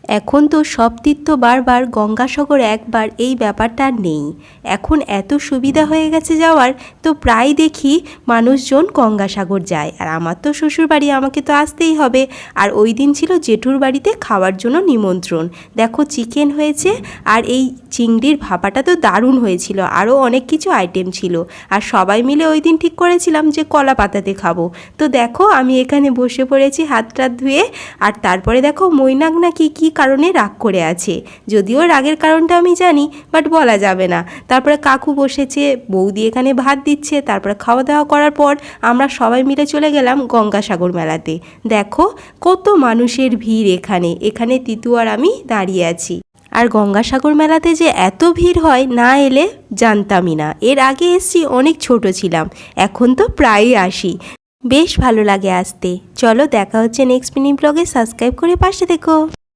এখন তো সব তীর্থ বারবার, গঙ্গাসাগর একবার, এই ব্যাপারটা আর নেই। এখন এত সুবিধা হয়ে গেছে যাওয়ার, তো প্রায় দেখি মানুষজন গঙ্গাসাগর যায়। আর আমার তো শ্বশুরবাড়ি, আমাকে তো আসতেই হবে। আর ওই দিন ছিল জেঠুর বাড়িতে খাওয়ার জন্য নিমন্ত্রণ। দেখো চিকেন হয়েছে, আর এই চিংড়ির ভাপাটা তো দারুণ হয়েছিল। আরও অনেক কিছু আইটেম ছিল। আর সবাই মিলে ওই দিন ঠিক করেছিলাম যে কলা পাতাতে খাবো। তো দেখো আমি এখানে বসে পড়েছি হাত টাত ধুয়ে। আর তারপরে দেখো মৈনাক নাকি কী কারণে রাগ করে আছে। যদিও রাগের কারণটা আমি জানি, বাট বলা যাবে না। তারপরে কাকু বসেছে, বৌদি এখানে ভাত দিচ্ছে। তারপরে খাওয়া দাওয়া করার পর আমরা সবাই মিলে চলে গেলাম গঙ্গাসাগর মেলাতে। দেখো কত মানুষের ভিড় এখানে। এখানে তিতু আর আমি দাঁড়িয়ে আছি। আর গঙ্গাসাগর মেলাতে যে এত ভিড় হয়, না এলে জানতামই না। এর আগে এসছি, অনেক ছোট ছিলাম, এখন তো প্রায়ই আসি। বেশ ভালো লাগে আসতে। চলো দেখা হচ্ছে নেক্সট মিনি ব্লগে। সাবস্ক্রাইব করে পাশে থেকো।